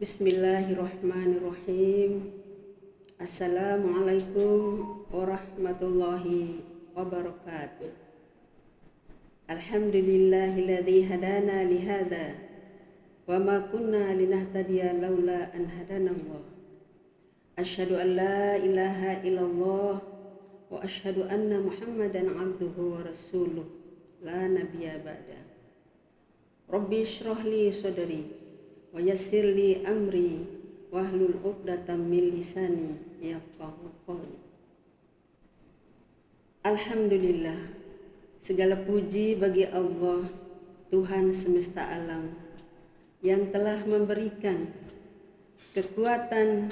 Bismillahirrahmanirrahim. Assalamualaikum warahmatullahi wabarakatuh. Alhamdulillahilladzi hadana lihada wa ma kunna linahtadiya laula an hadanallah. Asyhadu an la ilaha illallah wa asyhadu anna Muhammadan abduhu wa rasuluh la nabiyya ba'da. Rabbi shrah li sadri wa yassir li amri wahlul 'uqdatam min lisani yafqahu qawli. Alhamdulillah, segala puji bagi Allah, Tuhan semesta alam, yang telah memberikan kekuatan,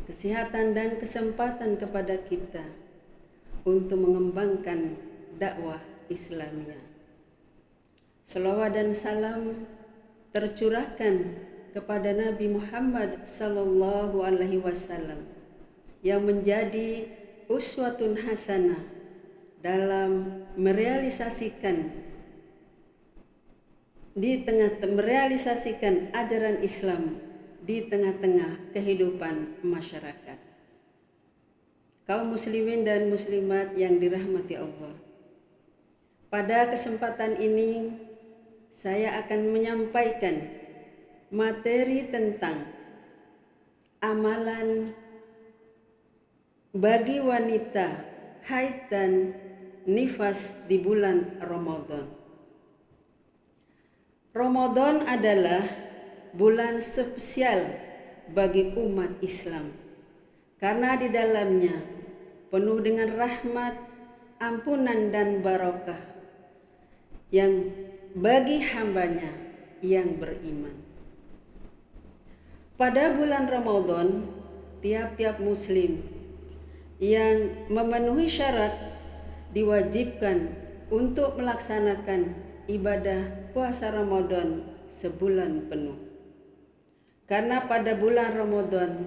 kesehatan dan kesempatan kepada kita untuk mengembangkan dakwah Islamiyah. Selawat dan salam tercurahkan kepada Nabi Muhammad sallallahu alaihi wasallam yang menjadi uswatun hasanah dalam merealisasikan ajaran Islam di tengah-tengah kehidupan masyarakat. Kaum muslimin dan muslimat yang dirahmati Allah, pada kesempatan ini saya akan menyampaikan materi tentang amalan bagi wanita haid dan nifas di bulan Ramadan. Ramadan adalah bulan spesial bagi umat Islam karena di dalamnya penuh dengan rahmat, ampunan dan barakah yang bagi hambanya yang beriman. Pada bulan Ramadan, tiap-tiap muslim yang memenuhi syarat diwajibkan untuk melaksanakan ibadah puasa Ramadan sebulan penuh. Karena pada bulan Ramadan,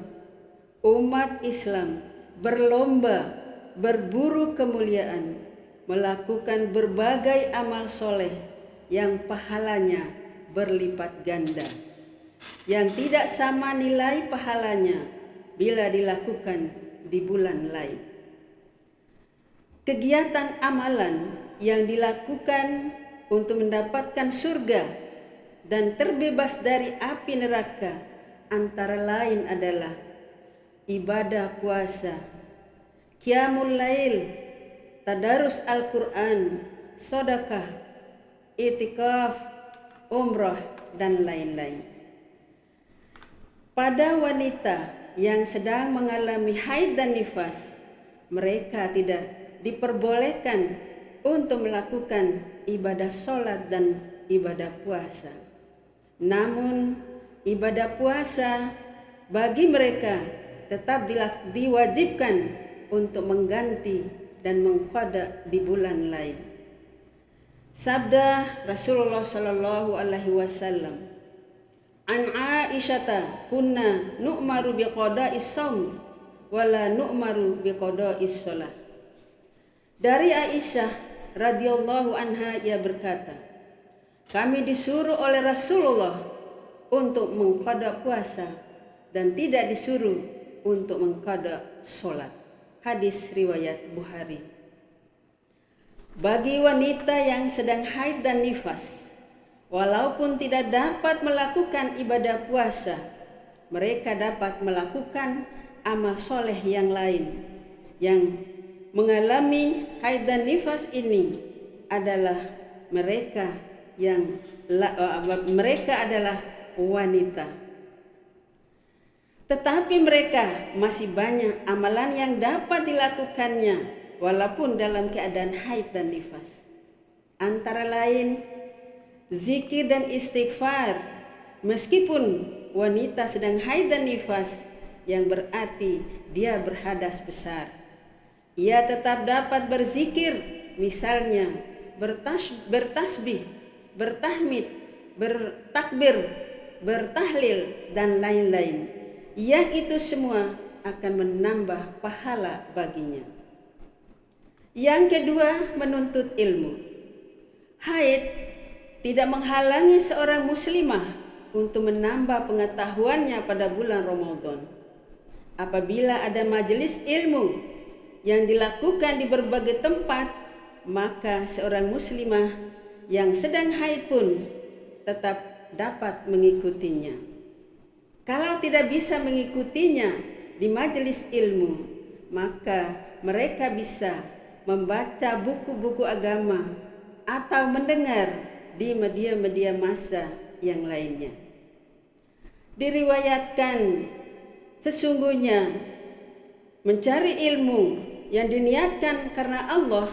umat Islam berlomba berburu kemuliaan, melakukan berbagai amal soleh yang pahalanya berlipat ganda, yang tidak sama nilai pahalanya bila dilakukan di bulan lain. Kegiatan amalan yang dilakukan untuk mendapatkan surga dan terbebas dari api neraka antara lain adalah ibadah puasa, qiyamul lail, tadarus Al-Quran, sedekah, itikaf, umrah, dan lain-lain. Pada wanita yang sedang mengalami haid dan nifas, mereka tidak diperbolehkan untuk melakukan ibadah sholat dan ibadah puasa. Namun, ibadah puasa bagi mereka tetap diwajibkan untuk mengganti dan mengqada di bulan lain. Sabda Rasulullah sallallahu alaihi wasallam, "An Aisyata kunna nu'maru biqada'is shaum wa la nu'maru biqada'is shalah." Dari Aisyah radhiyallahu anha, ia berkata, kami disuruh oleh Rasulullah untuk mengqada puasa dan tidak disuruh untuk mengqada salat. Hadis riwayat Bukhari. Bagi wanita yang sedang haid dan nifas, walaupun tidak dapat melakukan ibadah puasa, mereka dapat melakukan amal soleh yang lain. Yang mengalami haid dan nifas ini adalah mereka adalah wanita. Tetapi mereka masih banyak amalan yang dapat dilakukannya walaupun dalam keadaan haid dan nifas. Antara lain zikir dan istighfar meskipun wanita sedang haid dan nifas, yang berarti dia berhadas besar. Ia tetap dapat berzikir, misalnya bertasbih, bertahmid, bertakbir, bertahlil, dan lain-lain. Yang itu semua akan menambah pahala baginya. Yang kedua, menuntut ilmu. Haid tidak menghalangi seorang muslimah untuk menambah pengetahuannya pada bulan Ramadan. Apabila ada majelis ilmu yang dilakukan di berbagai tempat, maka seorang muslimah yang sedang haid pun tetap dapat mengikutinya. Kalau tidak bisa mengikutinya di majelis ilmu, maka mereka bisa membaca buku-buku agama atau mendengar di media-media massa yang lainnya. Diriwayatkan sesungguhnya mencari ilmu yang diniatkan karena Allah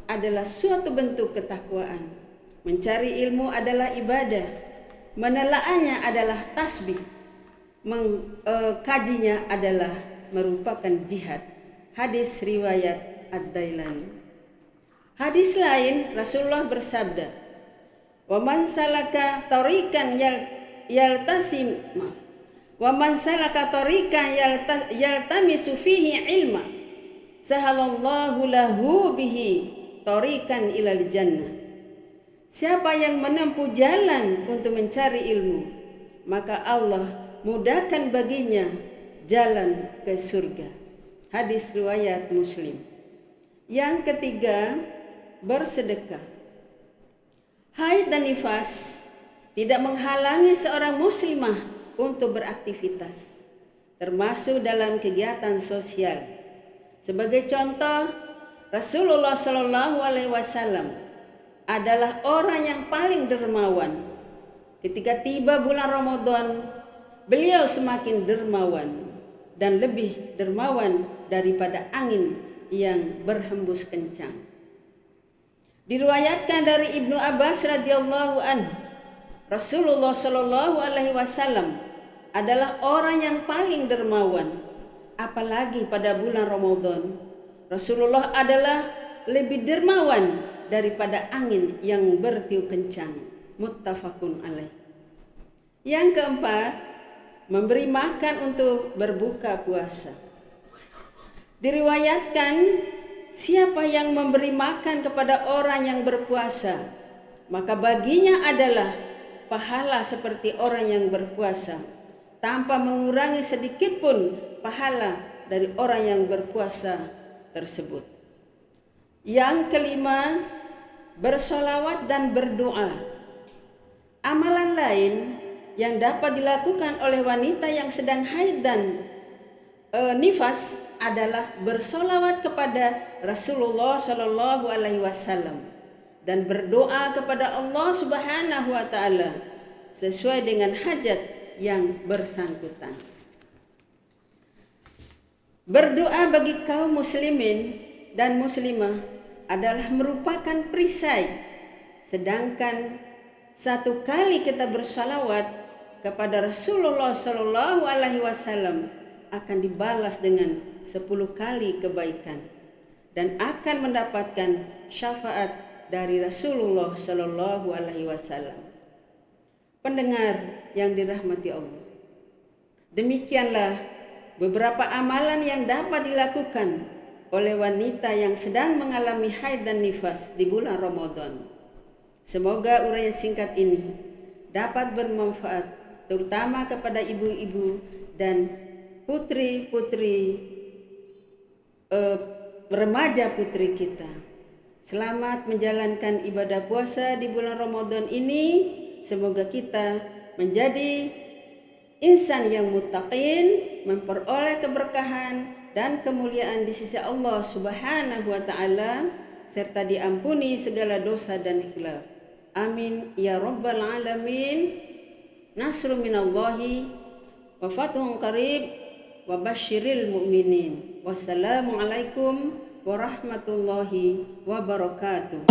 adalah suatu bentuk ketakwaan. Mencari ilmu adalah ibadah, menelaahnya adalah tasbih, mengkajinya adalah merupakan jihad. Hadis riwayat Ad-Dailani. Hadis lain Rasulullah bersabda, "Wa man salaka tariqan yaltamisu fihi ilma, sahalallahu lahu bihi tariqan ilal jannah." Siapa yang menempuh jalan untuk mencari ilmu, maka Allah mudahkan baginya jalan ke surga. Hadis riwayat Muslim. Yang ketiga, bersedekah. Haid dan nifas tidak menghalangi seorang muslimah untuk beraktivitas, termasuk dalam kegiatan sosial. Sebagai contoh, Rasulullah Shallallahu Alaihi Wasallam adalah orang yang paling dermawan. Ketika tiba bulan Ramadan, beliau semakin dermawan dan lebih dermawan daripada angin yang berhembus kencang. Diriwayatkan dari Ibnu Abbas radhiyallahu anhu, Rasulullah Shallallahu Alaihi Wasallam adalah orang yang paling dermawan, apalagi pada bulan Ramadan. Rasulullah adalah lebih dermawan daripada angin yang bertiup kencang. Muttafaqun alaih. Yang keempat, memberi makan untuk berbuka puasa. Diriwayatkan, siapa yang memberi makan kepada orang yang berpuasa, maka baginya adalah pahala seperti orang yang berpuasa, tanpa mengurangi sedikit pun pahala dari orang yang berpuasa tersebut. Yang kelima, bersolawat dan berdoa. Amalan lain yang dapat dilakukan oleh wanita yang sedang haid dan nifas adalah bersolawat kepada Rasulullah Shallallahu Alaihi Wasallam dan berdoa kepada Allah Subhanahu Wa Taala sesuai dengan hajat yang bersangkutan. Berdoa bagi kaum muslimin dan muslimah adalah merupakan perisai, sedangkan satu kali kita bersalawat kepada Rasulullah Shallallahu Alaihi Wasallam akan dibalas dengan 10 kali kebaikan dan akan mendapatkan syafaat dari Rasulullah Shallallahu Alaihi Wasallam. Pendengar yang dirahmati Allah, demikianlah beberapa amalan yang dapat dilakukan oleh wanita yang sedang mengalami haid dan nifas di bulan Ramadan. Semoga uraian singkat ini dapat bermanfaat terutama kepada ibu-ibu dan putri-putri remaja putri kita. Selamat menjalankan ibadah puasa di bulan Ramadan ini. Semoga kita menjadi insan yang muttaqin, memperoleh keberkahan dan kemuliaan di sisi Allah Subhanahu wa taala serta diampuni segala dosa dan khilaf. Amin ya rabbal alamin. Nasrun minallahi wa fathun qarib wa basyiril mu'minin. Wassalamualaikum warahmatullahi wabarakatuh.